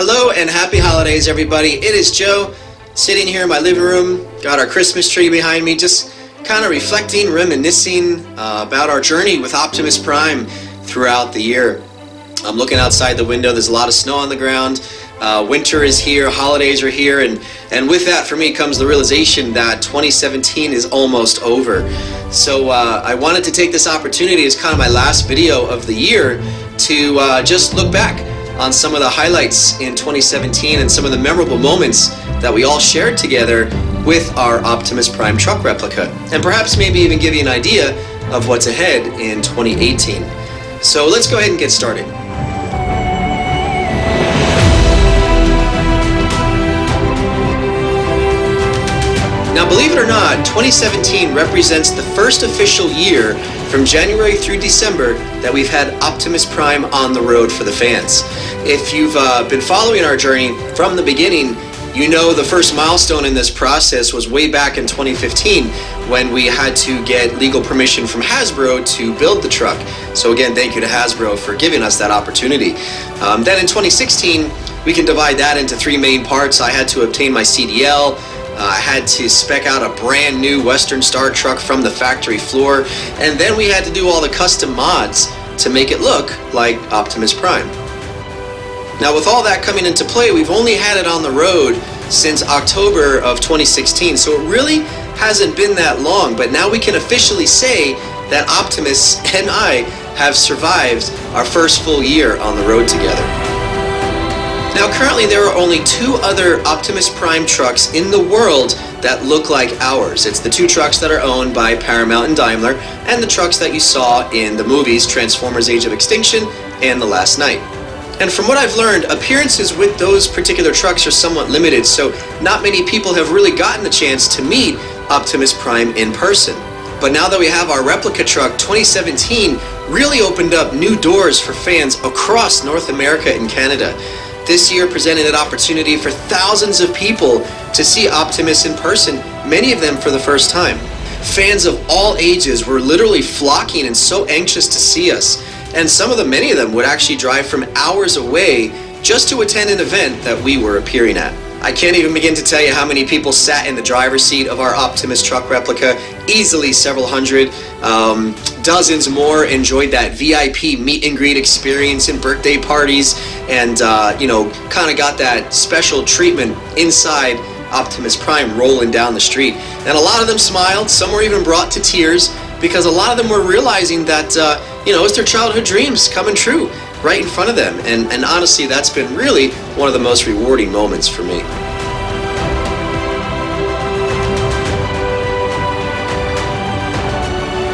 Hello and happy holidays, everybody. It is Joe sitting here in my living room. Got our Christmas tree behind me, just kind of reflecting, reminiscing about our journey with Optimus Prime throughout the year. I'm looking outside the window. There's a lot of snow on the ground. Winter is here, holidays are here, and with that for me comes the realization that 2017 is almost over. So I wanted to take this opportunity as kind of my last video of the year to just look back on some of the highlights in 2017 and some of the memorable moments that we all shared together with our Optimus Prime truck replica, and perhaps maybe even give you an idea of what's ahead in 2018. So let's go ahead and get started. Now, believe it or not, 2017 represents the first official year from January through December that we've had Optimus Prime on the road for the fans. If you've been following our journey from the beginning, you know the first milestone in this process was way back in 2015 when we had to get legal permission from Hasbro to build the truck. So again, thank you to Hasbro for giving us that opportunity. Then in 2016, we can divide that into three main parts. I had to obtain my CDL. I had to spec out a brand new Western Star truck from the factory floor, and then we had to do all the custom mods to make it look like Optimus Prime. Now, with all that coming into play, we've only had it on the road since October of 2016, so it really hasn't been that long, but now we can officially say that Optimus and I have survived our first full year on the road together. Now, currently there are only two other Optimus Prime trucks in the world that look like ours. It's the two trucks that are owned by Paramount and Daimler, and the trucks that you saw in the movies Transformers: Age of Extinction and The Last Knight. And from what I've learned, appearances with those particular trucks are somewhat limited, so not many people have really gotten the chance to meet Optimus Prime in person. But now that we have our replica truck, 2017 really opened up new doors for fans across North America and Canada. This year presented an opportunity for thousands of people to see Optimus in person, many of them for the first time. Fans of all ages were literally flocking and so anxious to see us, and many of them would actually drive from hours away just to attend an event that we were appearing at. I can't even begin to tell you how many people sat in the driver's seat of our Optimus truck replica, easily several hundred. Dozens more enjoyed that VIP meet and greet experience and birthday parties, and kind of got that special treatment inside Optimus Prime rolling down the street. And a lot of them smiled, some were even brought to tears, because a lot of them were realizing that it's their childhood dreams coming true right in front of them, and honestly, that's been really one of the most rewarding moments for me.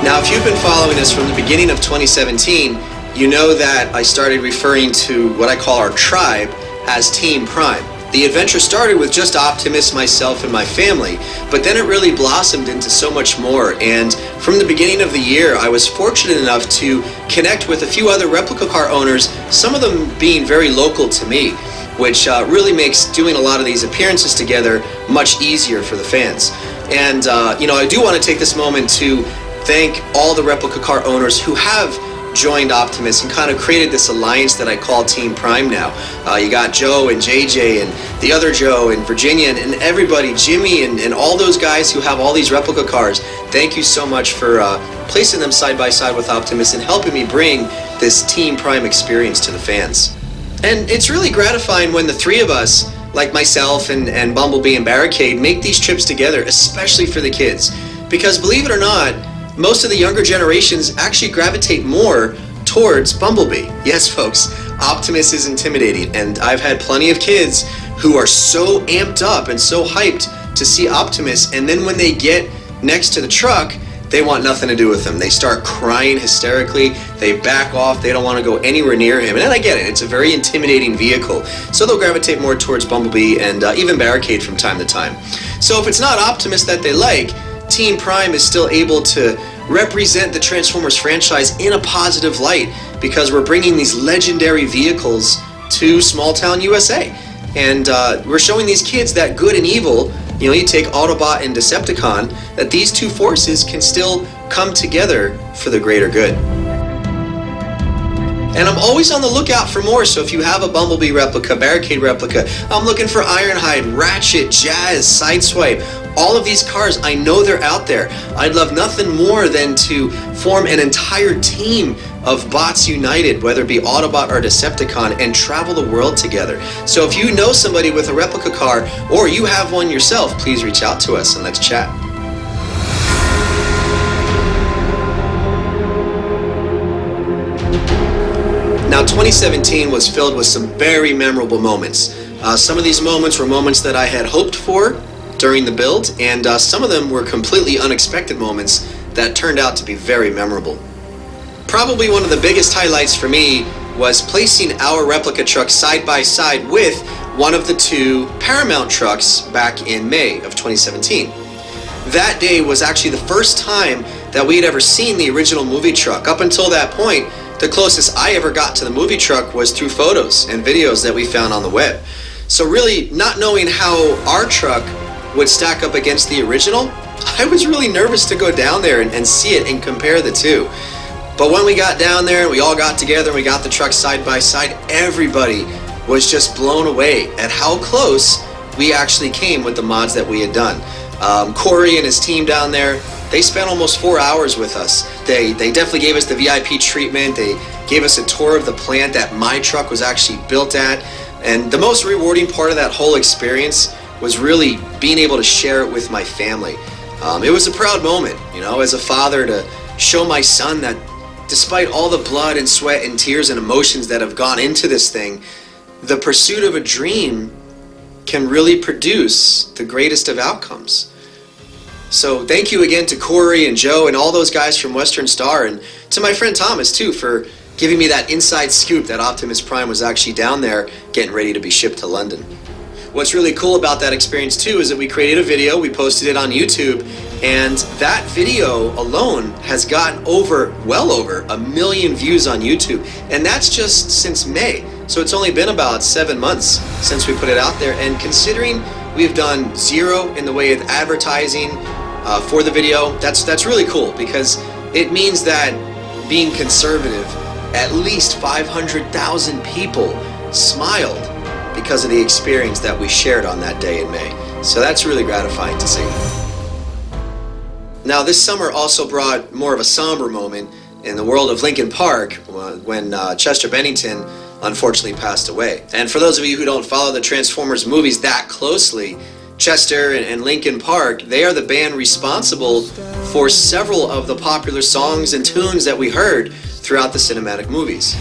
Now, if you've been following us from the beginning of 2017, you know that I started referring to what I call our tribe as Team Prime. The adventure started with just Optimus, myself, and my family, but then it really blossomed into so much more, and from the beginning of the year, I was fortunate enough to connect with a few other replica car owners, some of them being very local to me, which really makes doing a lot of these appearances together much easier for the fans. And I do want to take this moment to thank all the replica car owners who have joined Optimus and kind of created this alliance that I call Team Prime now. You got Joe and JJ and the other Joe and Virginia and everybody, Jimmy and all those guys who have all these replica cars. Thank you so much for placing them side by side with Optimus and helping me bring this Team Prime experience to the fans. And it's really gratifying when the three of us, like myself and Bumblebee and Barricade, make these trips together, especially for the kids. Because believe it or not, most of the younger generations actually gravitate more towards Bumblebee. Yes, folks, Optimus is intimidating, and I've had plenty of kids who are so amped up and so hyped to see Optimus, and then when they get next to the truck, they want nothing to do with him. They start crying hysterically, they back off, they don't want to go anywhere near him, and I get it, it's a very intimidating vehicle, so they'll gravitate more towards Bumblebee and even Barricade from time to time. So if it's not Optimus that they like, Team Prime is still able to represent the Transformers franchise in a positive light, because we're bringing these legendary vehicles to small town USA, and we're showing these kids that good and evil, you take Autobot and Decepticon, that these two forces can still come together for the greater good. And I'm always on the lookout for more, so if you have a Bumblebee replica, Barricade replica, I'm looking for Ironhide, Ratchet, Jazz, Sideswipe, all of these cars, I know they're out there. I'd love nothing more than to form an entire team of Bots United, whether it be Autobot or Decepticon, and travel the world together. So if you know somebody with a replica car, or you have one yourself, please reach out to us and let's chat. Now 2017 was filled with some very memorable moments. Some of these moments were moments that I had hoped for during the build, and some of them were completely unexpected moments that turned out to be very memorable. Probably one of the biggest highlights for me was placing our replica truck side by side with one of the two Paramount trucks back in May of 2017. That day was actually the first time that we had ever seen the original movie truck. Up until that point, the closest I ever got to the movie truck was through photos and videos that we found on the web. So really, not knowing how our truck would stack up against the original, I was really nervous to go down there and see it and compare the two. But when we got down there and we all got together and we got the truck side by side, everybody was just blown away at how close we actually came with the mods that we had done. Corey and his team down there, they spent almost 4 hours with us. They definitely gave us the VIP treatment. They gave us a tour of the plant that my truck was actually built at. And the most rewarding part of that whole experience was really being able to share it with my family. It was a proud moment, you know, as a father, to show my son that despite all the blood and sweat and tears and emotions that have gone into this thing, the pursuit of a dream can really produce the greatest of outcomes. So thank you again to Corey and Joe and all those guys from Western Star, and to my friend Thomas too for giving me that inside scoop that Optimus Prime was actually down there getting ready to be shipped to London. What's really cool about that experience too is that we created a video, we posted it on YouTube, and that video alone has gotten well over 1 million views on YouTube, and that's just since May. So it's only been about 7 months since we put it out there, and considering we've done zero in the way of advertising for the video, that's really cool, because it means that, being conservative, at least 500,000 people smiled because of the experience that we shared on that day in May. So that's really gratifying to see. Now this summer also brought more of a somber moment in the world of Linkin Park when Chester Bennington unfortunately passed away. And for those of you who don't follow the Transformers movies that closely, Chester and Linkin Park, they are the band responsible for several of the popular songs and tunes that we heard throughout the cinematic movies.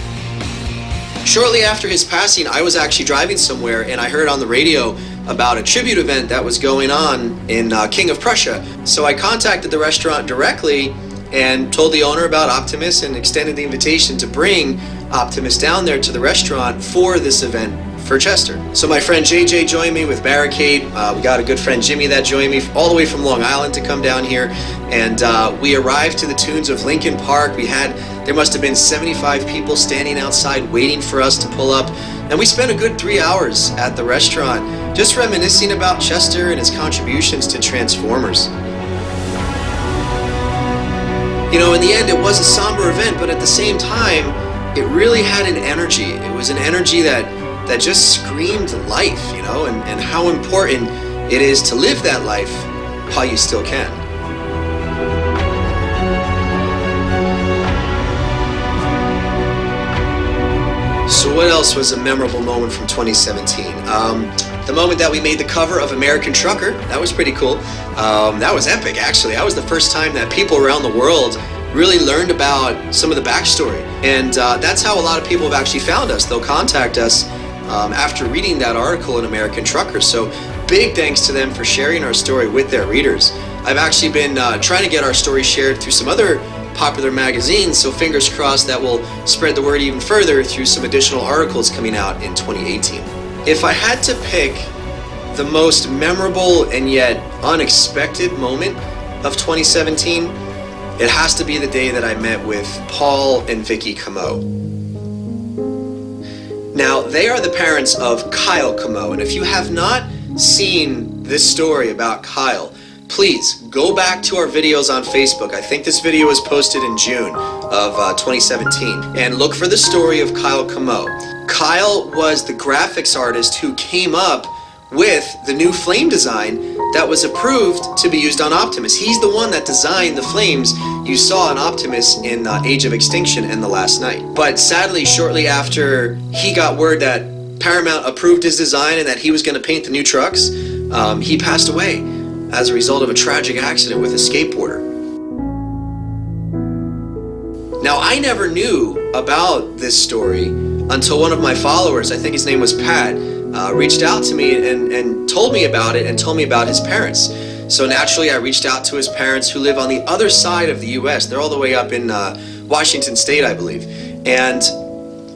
Shortly after his passing, I was actually driving somewhere and I heard on the radio about a tribute event that was going on in King of Prussia. So I contacted the restaurant directly and told the owner about Optimus and extended the invitation to bring Optimus down there to the restaurant for this event for Chester. So my friend JJ joined me with Barricade. We got a good friend Jimmy that joined me all the way from Long Island to come down here, and we arrived to the tunes of Linkin Park. There must have been 75 people standing outside waiting for us to pull up, and we spent a good 3 hours at the restaurant just reminiscing about Chester and his contributions to Transformers. You know, in the end, it was a somber event, but at the same time, it really had an energy. It was an energy that just screamed life, you know, and how important it is to live that life while you still can. So what else was a memorable moment from 2017? The moment that we made the cover of American Trucker, that was pretty cool. That was epic, actually. That was the first time that people around the world really learned about some of the backstory. And that's how a lot of people have actually found us. They'll contact us after reading that article in American Trucker. So big thanks to them for sharing our story with their readers. I've actually been trying to get our story shared through some other popular magazines, so fingers crossed that will spread the word even further through some additional articles coming out in 2018. If I had to pick the most memorable and yet unexpected moment of 2017, it has to be the day that I met with Paul and Vicky Camo. Now, they are the parents of Kyle Camo, and if you have not seen this story about Kyle, please go back to our videos on Facebook. I think this video was posted in June of 2017. And look for the story of Kyle Camo. Kyle was the graphics artist who came up with the new flame design that was approved to be used on Optimus. He's the one that designed the flames you saw on Optimus in Age of Extinction and The Last Knight. But sadly, shortly after he got word that Paramount approved his design and that he was going to paint the new trucks, he passed away as a result of a tragic accident with a skateboarder. Now, I never knew about this story until one of my followers, I think his name was Pat, reached out to me and told me about it and told me about his parents. So naturally, I reached out to his parents, who live on the other side of the U.S. They're all the way up in Washington State, I believe. And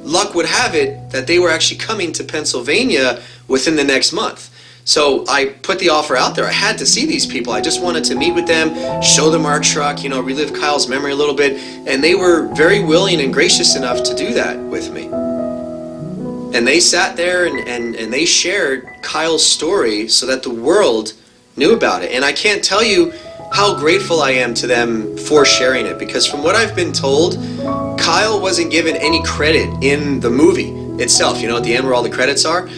luck would have it that they were actually coming to Pennsylvania within the next month. So I put the offer out there. I had to see these people. I just wanted to meet with them, show them our truck, relive Kyle's memory a little bit. And they were very willing and gracious enough to do that with me. And they sat there and they shared Kyle's story so that the world knew about it. And I can't tell you how grateful I am to them for sharing it, because from what I've been told, Kyle wasn't given any credit in the movie itself, at the end where all the credits are,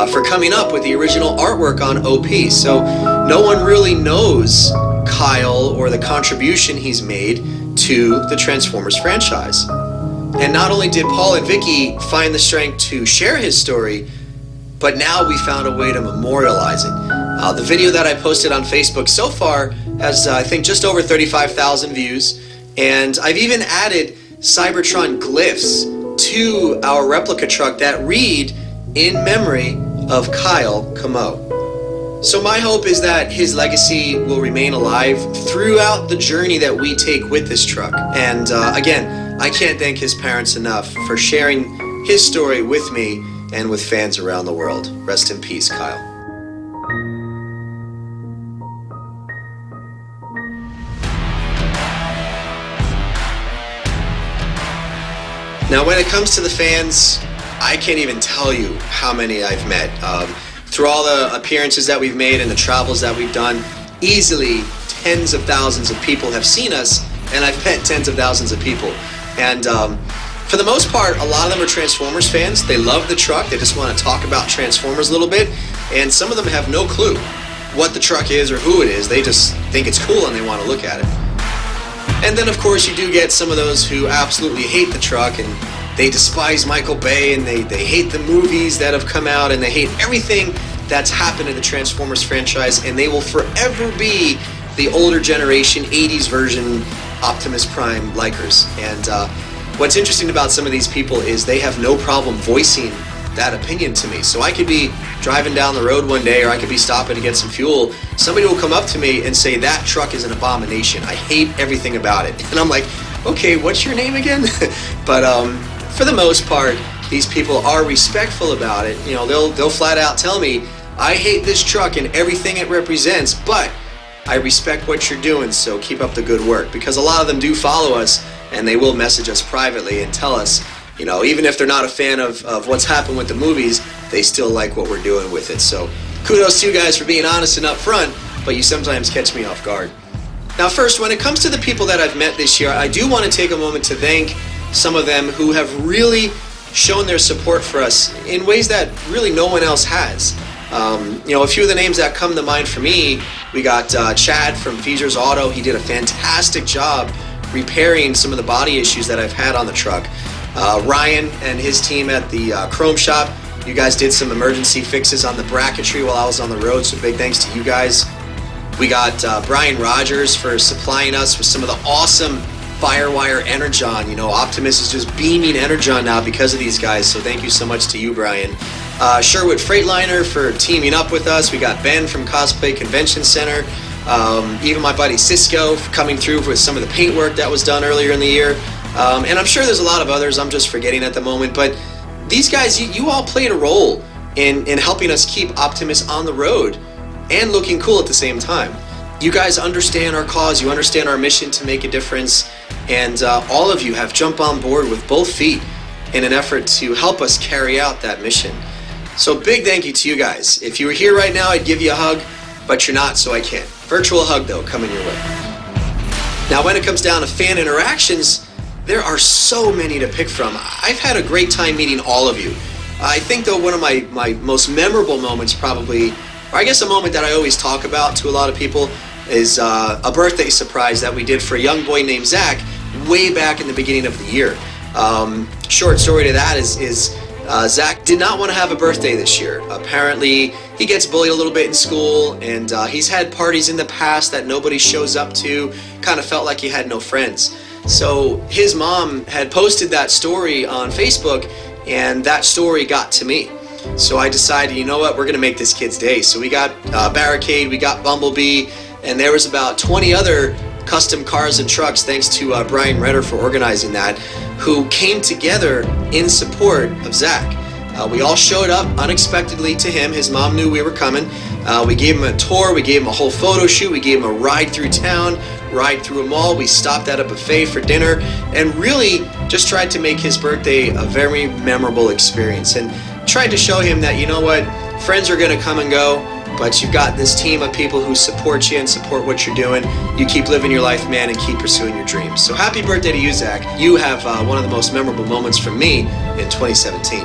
for coming up with the original artwork on OP. So no one really knows Kyle or the contribution he's made to the Transformers franchise. And not only did Paul and Vicky find the strength to share his story, but now we found a way to memorialize it. The video that I posted on Facebook so far has, I think, just over 35,000 views. And I've even added Cybertron glyphs to our replica truck that read in memory of Kyle Camo. So my hope is that his legacy will remain alive throughout the journey that we take with this truck. And again, I can't thank his parents enough for sharing his story with me and with fans around the world. Rest in peace, Kyle. Now, when it comes to the fans, I can't even tell you how many I've met. Through all the appearances that we've made and the travels that we've done, easily tens of thousands of people have seen us, and I've met tens of thousands of people. And for the most part, a lot of them are Transformers fans. They love the truck. They just want to talk about Transformers a little bit. And some of them have no clue what the truck is or who it is. They just think it's cool and they want to look at it. And then, of course, you do get some of those who absolutely hate the truck, and they despise Michael Bay, and they hate the movies that have come out, and they hate everything that's happened in the Transformers franchise, and they will forever be the older generation, 80s version Optimus Prime likers. And what's interesting about some of these people is they have no problem voicing that opinion to me. So I could be driving down the road one day, or I could be stopping to get some fuel. Somebody will come up to me and say, that truck is an abomination. I hate everything about it. And I'm like, okay, what's your name again? But for the most part, these people are respectful about it. They'll flat out tell me, I hate this truck and everything it represents, but I respect what you're doing, so keep up the good work. Because a lot of them do follow us, and they will message us privately and tell us, even if they're not a fan of what's happened with the movies, they still like what we're doing with it. So kudos to you guys for being honest and upfront, but you sometimes catch me off guard. Now first, when it comes to the people that I've met this year, I do want to take a moment to thank some of them who have really shown their support for us in ways that really no one else has. A few of the names that come to mind for me, we got Chad from Feasers Auto. He did a fantastic job repairing some of the body issues that I've had on the truck. Ryan and his team at the Chrome Shop, you guys did some emergency fixes on the bracketry while I was on the road, so big thanks to you guys. We got Brian Rogers for supplying us with some of the awesome Firewire Energon. Optimus is just beaming Energon now because of these guys, so thank you so much to you, Brian. Sherwood Freightliner for teaming up with us. We got Ben from Cosplay Convention Center. Even my buddy Cisco coming through with some of the paint work that was done earlier in the year. And I'm sure there's a lot of others I'm just forgetting at the moment, but these guys, you all played a role in helping us keep Optimus on the road and looking cool at the same time. You guys understand our cause, you understand our mission to make a difference, and all of you have jumped on board with both feet in an effort to help us carry out that mission. So big thank you to you guys. If you were here right now, I'd give you a hug. but you're not, so I can't. Virtual hug, though, coming your way. Now, when it comes down to fan interactions, there are so many to pick from. I've had a great time meeting all of you. I think, though, one of my most memorable moments probably, or I guess a moment that I always talk about to a lot of people, is a birthday surprise that we did for a young boy named Zach way back in the beginning of the year. Short story to that is Zach did not want to have a birthday this year. Apparently, he gets bullied a little bit in school, and he's had parties in the past that nobody shows up to, kind of felt like he had no friends. So his mom had posted that story on Facebook, and that story got to me. So I decided, you know what, we're going to make this kid's day. So we got Barricade, we got Bumblebee, and there was about 20 other custom cars and trucks, thanks to Brian Redder for organizing that, who came together in support of Zach. We all showed up unexpectedly to him. His mom knew we were coming. We gave him a tour, we gave him a whole photo shoot, we gave him a ride through town, ride through a mall, we stopped at a buffet for dinner, and really just tried to make his birthday a very memorable experience, and tried to show him that, you know what, friends are going to come and go, but you've got this team of people who support you and support what you're doing. You keep living your life, man, and keep pursuing your dreams. So happy birthday to you, Zach. You have one of the most memorable moments from me in 2017.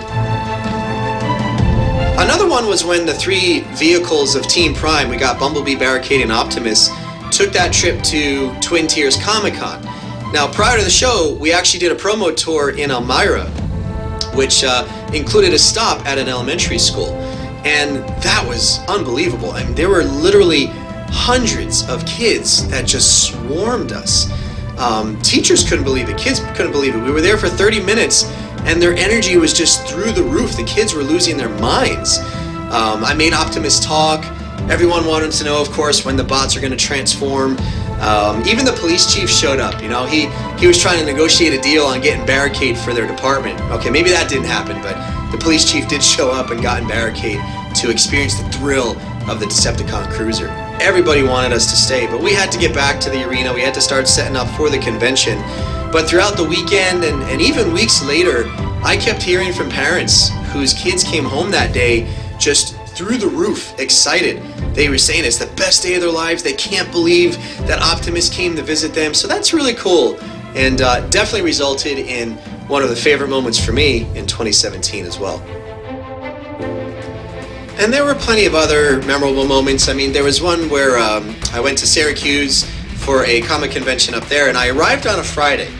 Another one was when the three vehicles of Team Prime, we got Bumblebee, Barricade, and Optimus, took that trip to Twin Tiers Comic-Con. Now, prior to the show, we actually did a promo tour in Elmira, which included a stop at an elementary school. And that was unbelievable. I mean, there were literally hundreds of kids that just swarmed us. Teachers couldn't believe it. Kids couldn't believe it. We were there for 30 minutes, and their energy was just through the roof. The kids were losing their minds. I made Optimus talk. Everyone wanted to know, of course, when the bots are going to transform. Even the police chief showed up. You know, he was trying to negotiate a deal on getting Barricade for their department. Okay, maybe that didn't happen, but the police chief did show up and got in Barricade to experience the thrill of the Decepticon cruiser. Everybody wanted us to stay, but we had to get back to the arena. We had to start setting up for the convention. But throughout the weekend and even weeks later, I kept hearing from parents whose kids came home that day just through the roof, excited. They were saying it's the best day of their lives. They can't believe that Optimus came to visit them. So that's really cool, and definitely resulted in one of the favorite moments for me in 2017 as well. And there were plenty of other memorable moments. I mean, there was one where I went to Syracuse for a comic convention up there, and I arrived on a Friday,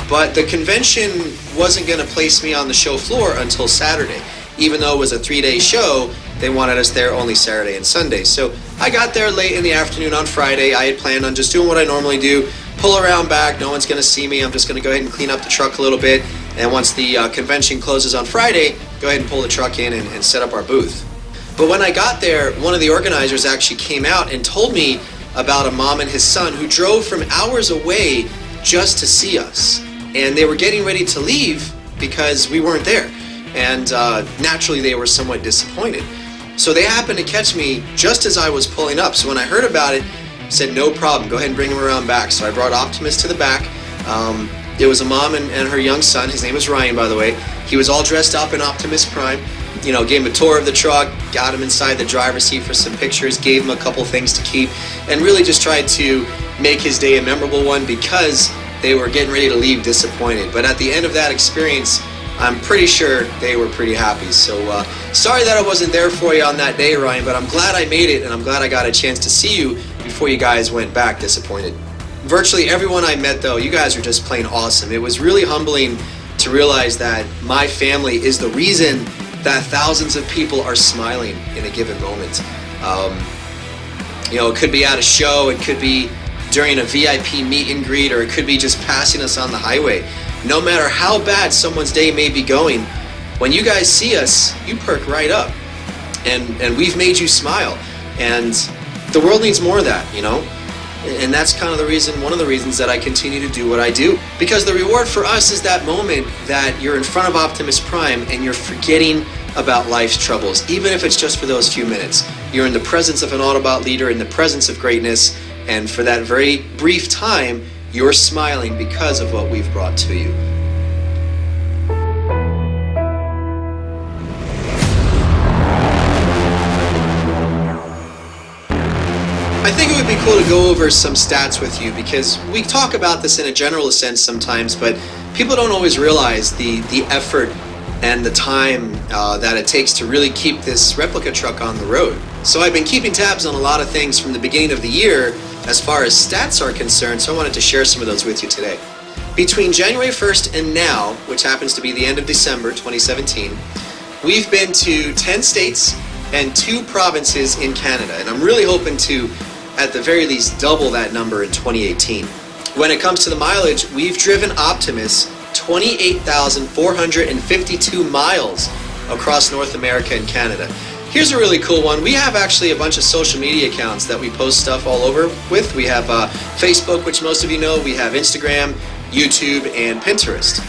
but the convention wasn't going to place me on the show floor until Saturday. Even though it was a 3-day show, they wanted us there only Saturday and Sunday. So I got there late in the afternoon on Friday. I had planned on just doing what I normally do, pull around back, no one's going to see me. I'm just going to go ahead and clean up the truck a little bit, and once the convention closes on Friday, go ahead and pull the truck in and set up our booth. But when I got there, one of the organizers actually came out and told me about a mom and his son who drove from hours away just to see us. And they were getting ready to leave because we weren't there. And naturally, they were somewhat disappointed. So they happened to catch me just as I was pulling up. So when I heard about it, I said, no problem, go ahead and bring him around back. So I brought Optimus to the back. There was a mom and her young son. His name was Ryan, by the way. He was all dressed up in Optimus Prime. You know, gave him a tour of the truck, got him inside the driver's seat for some pictures, gave him a couple things to keep, and really just tried to make his day a memorable one because they were getting ready to leave disappointed. But at the end of that experience, I'm pretty sure they were pretty happy. So sorry that I wasn't there for you on that day, Ryan, but I'm glad I made it, and I'm glad I got a chance to see you before you guys went back disappointed. Virtually everyone I met, though, you guys were just plain awesome. It was really humbling to realize that my family is the reason that thousands of people are smiling in a given moment. You know, it could be at a show, it could be during a VIP meet and greet, or it could be just passing us on the highway. No matter how bad someone's day may be going, when you guys see us, you perk right up. And we've made you smile. And the world needs more of that, you know? And that's kind of the reason, one of the reasons that I continue to do what I do. Because the reward for us is that moment that you're in front of Optimus Prime and you're forgetting about life's troubles, even if it's just for those few minutes. You're in the presence of an Autobot leader, in the presence of greatness, and for that very brief time, you're smiling because of what we've brought to you. think it would be cool to go over some stats with you, because we talk about this in a general sense sometimes, but people don't always realize the effort and the time that it takes to really keep this replica truck on the road. So I've been keeping tabs on a lot of things from the beginning of the year as far as stats are concerned, so I wanted to share some of those with you today. Between January 1st and now, which happens to be the end of December 2017, we've been to 10 states and 2 provinces in Canada, and I'm really hoping to, at the very least, double that number in 2018. When it comes to the mileage, we've driven Optimus 28,452 miles across North America and Canada. Here's a really cool one. We have actually a bunch of social media accounts that we post stuff all over with. We have Facebook, which most of you know. We have Instagram, YouTube, and Pinterest.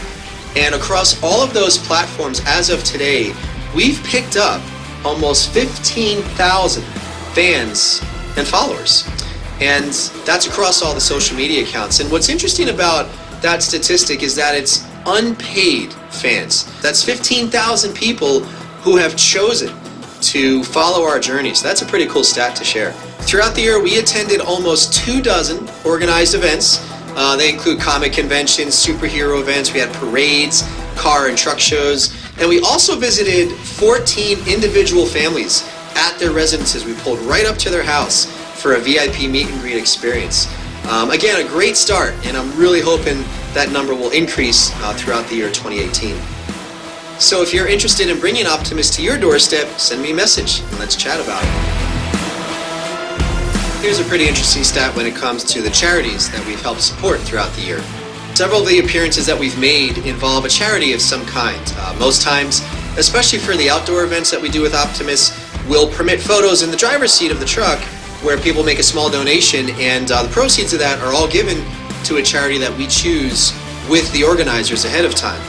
And across all of those platforms, as of today, we've picked up almost 15,000 fans and followers. And that's across all the social media accounts. And what's interesting about that statistic is that it's unpaid fans. That's 15,000 people who have chosen to follow our journey. So that's a pretty cool stat to share. Throughout the year, we attended almost 24 organized events. They include comic conventions, superhero events, we had parades, car and truck shows, and we also visited 14 individual families at their residences. We pulled right up to their house for a VIP meet and greet experience. Again, a great start, and I'm really hoping that number will increase throughout the year 2018. So if you're interested in bringing Optimus to your doorstep, send me a message and let's chat about it. Here's a pretty interesting stat when it comes to the charities that we've helped support throughout the year. Several of the appearances that we've made involve a charity of some kind. Most times, especially for the outdoor events that we do with Optimus, we'll permit photos in the driver's seat of the truck where people make a small donation, and the proceeds of that are all given to a charity that we choose with the organizers ahead of time.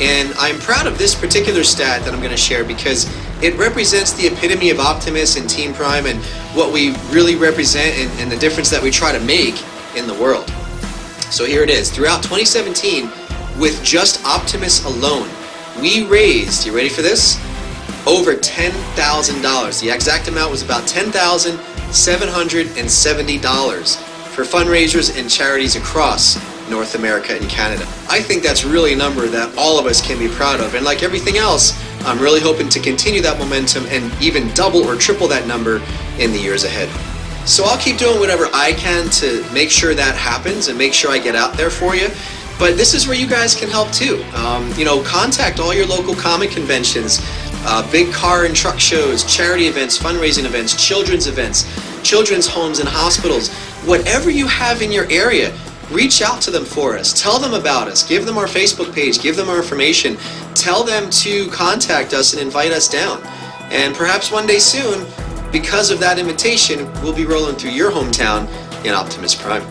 And I'm proud of this particular stat that I'm going to share because it represents the epitome of Optimus and Team Prime and what we really represent and the difference that we try to make in the world. So here it is. Throughout 2017, with just Optimus alone, we raised, you ready for this? Over $10,000. The exact amount was about $10,770 for fundraisers and charities across North America and Canada. I think that's really a number that all of us can be proud of, and like everything else, I'm really hoping to continue that momentum and even double or triple that number in the years ahead. So I'll keep doing whatever I can to make sure that happens and make sure I get out there for you. But this is where you guys can help too. Contact all your local comic conventions, big car and truck shows, charity events, fundraising events, children's homes and hospitals. Whatever you have in your area, reach out to them for us. Tell them about us. Give them our Facebook page. Give them our information. Tell them to contact us and invite us down. And perhaps one day soon, because of that invitation, we'll be rolling through your hometown in Optimus Prime.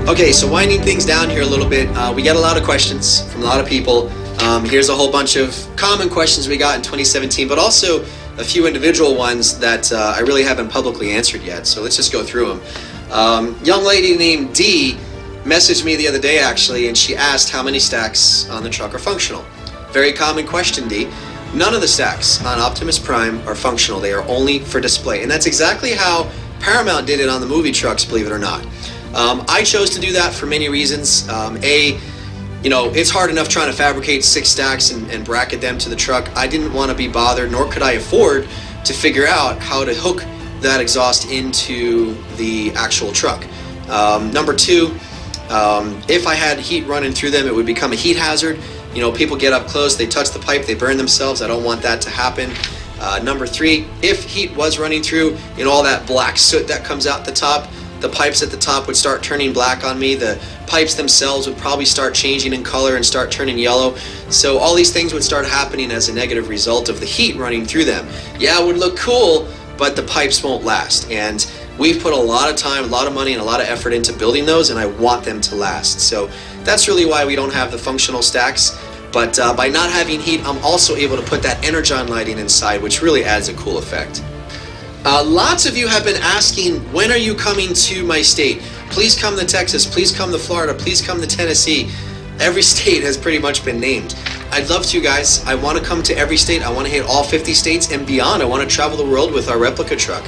Okay, so winding things down here a little bit, we get a lot of questions from a lot of people. Here's a whole bunch of common questions we got in 2017, but also a few individual ones that I really haven't publicly answered yet, so let's just go through them. Young lady named D messaged me the other day actually, and she asked how many stacks on the truck are functional. Very common question, D. None of the stacks on Optimus Prime are functional. They are only for display, and that's exactly how Paramount did it on the movie trucks, believe it or not. I chose to do that for many reasons. It's hard enough trying to fabricate 6 stacks and bracket them to the truck. I didn't want to be bothered, nor could I afford to figure out how to hook that exhaust into the actual truck. Number 2, if I had heat running through them, it would become a heat hazard. People get up close, they touch the pipe, they burn themselves. I don't want that to happen. Number 3, if heat was running through, all that black soot that comes out the top, the pipes at the top would start turning black on me. The pipes themselves would probably start changing in color and start turning yellow. So all these things would start happening as a negative result of the heat running through them. Yeah, it would look cool, but the pipes won't last. And we've put a lot of time, a lot of money, and a lot of effort into building those, and I want them to last. So that's really why we don't have the functional stacks. But by not having heat, I'm also able to put that energon lighting inside, which really adds a cool effect. Lots of you have been asking, when are you coming to my state? Please come to Texas, please come to Florida, please come to Tennessee. Every state has pretty much been named. I'd love to, guys. I want to come to every state. I want to hit all 50 states and beyond. I want to travel the world with our replica truck.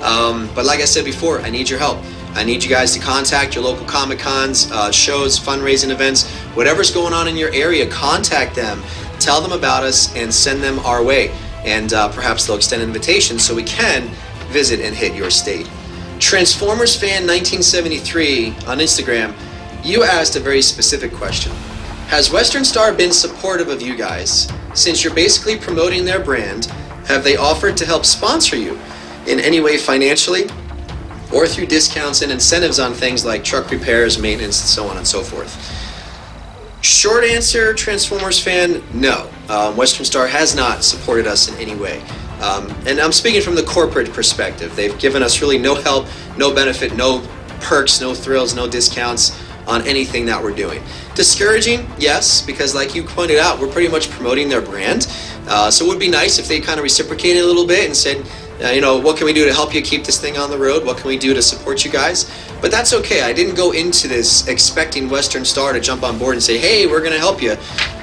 But like I said before, I need your help. I need you guys to contact your local Comic-Cons, shows, fundraising events, whatever's going on in your area. Contact them, tell them about us, and send them our way. And perhaps they'll extend an invitation so we can visit and hit your state. Transformers Fan 1973 on Instagram, you asked a very specific question. Has Western Star been supportive of you guys? Since you're basically promoting their brand, have they offered to help sponsor you in any way financially or through discounts and incentives on things like truck repairs, maintenance, and so on and so forth? Short answer, Transformers Fan, no. Western Star has not supported us in any way. And I'm speaking from the corporate perspective. They've given us really no help, no benefit, no perks, no thrills, no discounts on anything that we're doing. Discouraging, yes, because like you pointed out, we're pretty much promoting their brand. So it would be nice if they kind of reciprocated a little bit and said, you know, what can we do to help you keep this thing on the road? What can we do to support you guys? But that's okay. I didn't go into this expecting Western Star to jump on board and say, hey, we're going to help you.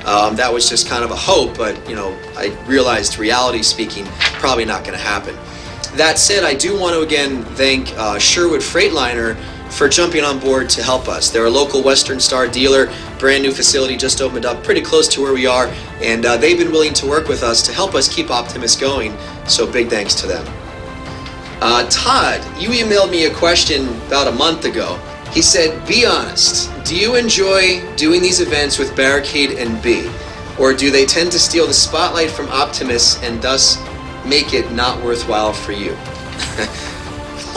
That was just kind of a hope, but, you know, I realized, reality speaking, probably not going to happen. That said, I do want to again thank Sherwood Freightliner for jumping on board to help us. They're a local Western Star dealer, brand new facility just opened up pretty close to where we are, and they've been willing to work with us to help us keep Optimus going, so big thanks to them. Todd, you emailed me a question about a month ago. He said, be honest, do you enjoy doing these events with Barricade and B, or do they tend to steal the spotlight from Optimus and thus make it not worthwhile for you?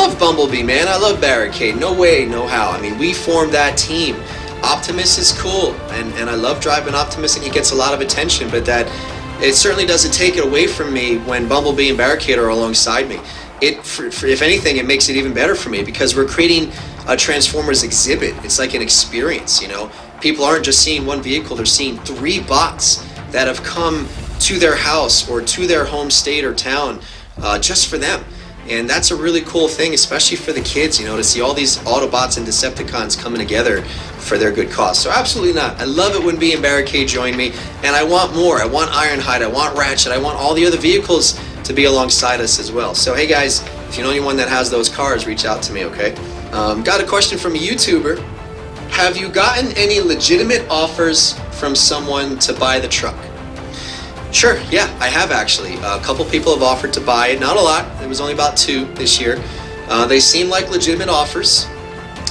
I love Bumblebee, man. I love Barricade. No way, no how. I mean, we formed that team. Optimus is cool, and I love driving Optimus, and he gets a lot of attention, but it certainly doesn't take it away from me when Bumblebee and Barricade are alongside me. If anything, it makes it even better for me because we're creating a Transformers exhibit. It's like an experience, you know. People aren't just seeing one vehicle, they're seeing 3 bots that have come to their house or to their home state or town just for them. And that's a really cool thing, especially for the kids, you know, to see all these Autobots and Decepticons coming together for their good cause. So absolutely not. I love it when B and Barricade join me, and I want more. I want Ironhide, I want Ratchet, I want all the other vehicles to be alongside us as well. So hey guys, if you know anyone that has those cars, reach out to me, okay? Got a question from a YouTuber. Have you gotten any legitimate offers from someone to buy the truck? Sure, yeah, I have actually. A couple people have offered to buy it, not a lot. It was only about 2 this year. They seem like legitimate offers,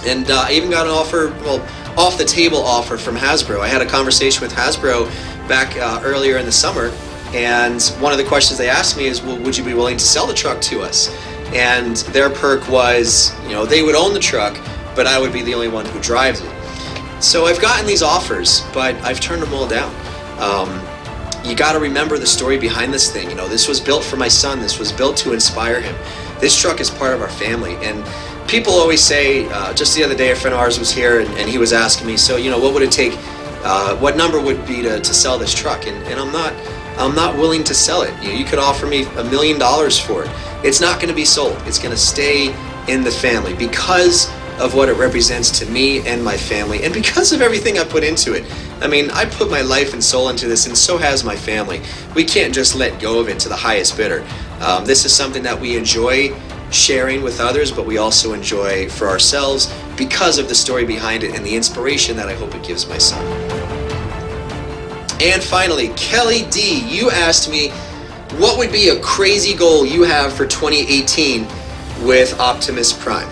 and I even got an offer, well, off the table offer from Hasbro. I had a conversation with Hasbro back earlier in the summer, and one of the questions they asked me is, well, would you be willing to sell the truck to us? And their perk was, you know, they would own the truck, but I would be the only one who drives it. So I've gotten these offers, but I've turned them all down. You got to remember the story behind this thing. You know, this was built for my son. This was built to inspire him. This truck is part of our family. And people always say, just the other day a friend of ours was here and he was asking me, so, you know, what would it take, what number would be to sell this truck? And I'm not willing to sell it. You could offer me $1 million for it. It's not going to be sold. It's going to stay in the family because of what it represents to me and my family, and because of everything I put into it. I mean, I put my life and soul into this, and so has my family. We can't just let go of it to the highest bidder. This is something that we enjoy sharing with others, but we also enjoy for ourselves because of the story behind it and the inspiration that I hope it gives my son. And finally, Kelly D, you asked me, what would be a crazy goal you have for 2018 with Optimus Prime?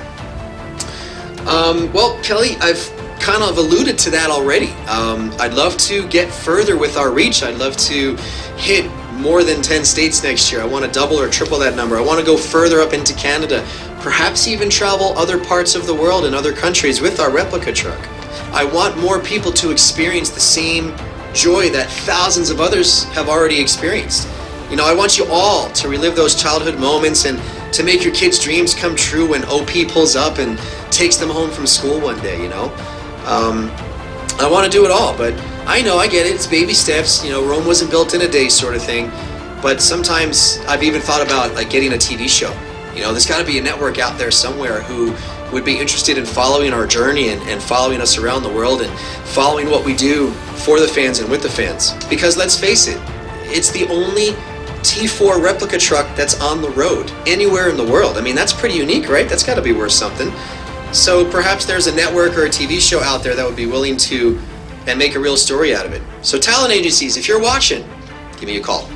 Well, Kelly, I've kind of alluded to that already. I'd love to get further with our reach. I'd love to hit more than 10 states next year. I want to double or triple that number. I want to go further up into Canada, perhaps even travel other parts of the world and other countries with our replica truck. I want more people to experience the same joy that thousands of others have already experienced. You know, I want you all to relive those childhood moments and to make your kids' dreams come true when OP pulls up and takes them home from school one day, you know. I want to do it all, but I know, I get it, it's baby steps, you know, Rome wasn't built in a day sort of thing, but sometimes I've even thought about like getting a TV show. You know, there's got to be a network out there somewhere who would be interested in following our journey and following us around the world and following what we do for the fans and with the fans. Because let's face it, it's the only T4 replica truck that's on the road anywhere in the world. I mean, that's pretty unique, right? That's got to be worth something. So perhaps there's a network or a TV show out there that would be willing to and make a real story out of it. So talent agencies, if you're watching, give me a call.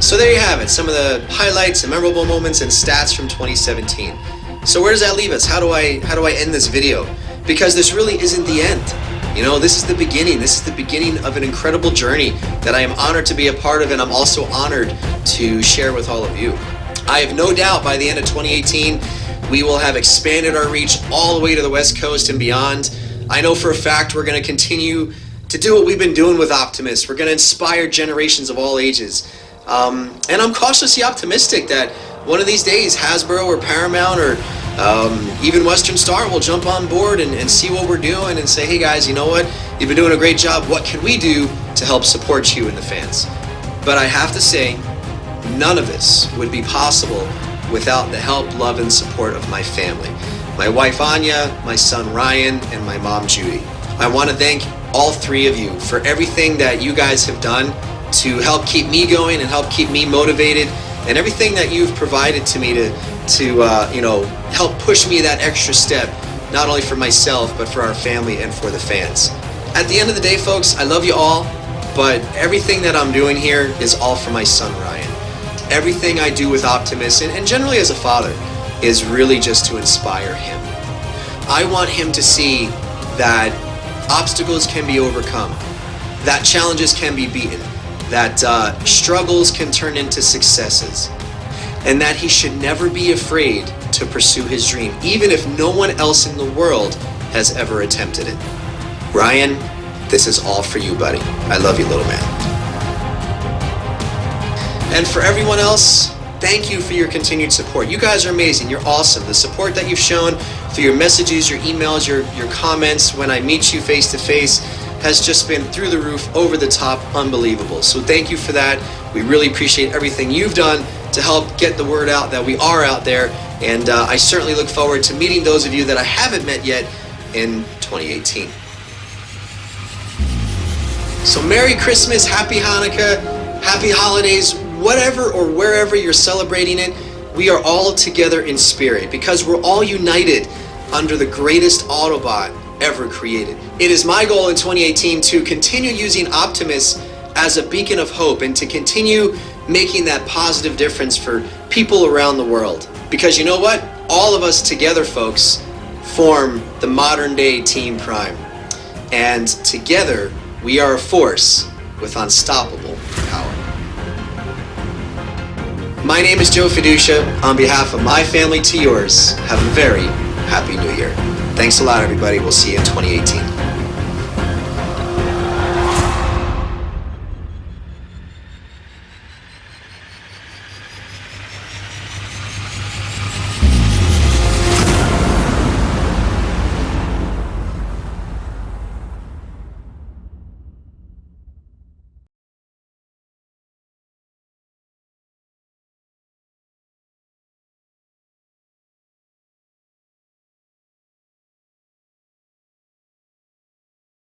So there you have it, some of the highlights and memorable moments and stats from 2017. So where does that leave us? How do I end this video? Because this really isn't the end. You know, this is the beginning. This is the beginning of an incredible journey that I am honored to be a part of, and I'm also honored to share with all of you. I have no doubt by the end of 2018, we will have expanded our reach all the way to the West Coast and beyond. I know for a fact we're going to continue to do what we've been doing with Optimus. We're going to inspire generations of all ages. And I'm cautiously optimistic that one of these days Hasbro or Paramount or even Western Star will jump on board and see what we're doing and say, hey guys, you know what? You've been doing a great job. What can we do to help support you and the fans? But I have to say, none of this would be possible without the help, love, and support of my family. My wife Anya, my son Ryan, and my mom Judy. I want to thank all three of you for everything that you guys have done to help keep me going and help keep me motivated, and everything that you've provided to me to help push me that extra step, not only for myself but for our family and for the fans. At the end of the day, folks, I love you all, but everything that I'm doing here is all for my son Ryan. Everything I do with Optimus and generally as a father is really just to inspire him. I want him to see that obstacles can be overcome, that challenges can be beaten, that struggles can turn into successes, and that he should never be afraid to pursue his dream, even if no one else in the world has ever attempted it. Ryan, this is all for you, buddy. I love you, little man. And for everyone else, thank you for your continued support. You guys are amazing. You're awesome. The support that you've shown through your messages, your emails, your comments when I meet you face to face has just been through the roof, over the top, unbelievable. So thank you for that. We really appreciate everything you've done to help get the word out that we are out there. And I certainly look forward to meeting those of you that I haven't met yet in 2018. So Merry Christmas, Happy Hanukkah, Happy Holidays, whatever or wherever you're celebrating it. We are all together in spirit because we're all united under the greatest Autobot ever created. It is my goal in 2018 to continue using Optimus as a beacon of hope and to continue making that positive difference for people around the world. Because you know what? All of us together, folks, form the modern day Team Prime. And together, we are a force with unstoppable power. My name is Joe Fiducia. On behalf of my family to yours, have a very happy New Year. Thanks a lot, everybody. We'll see you in 2018.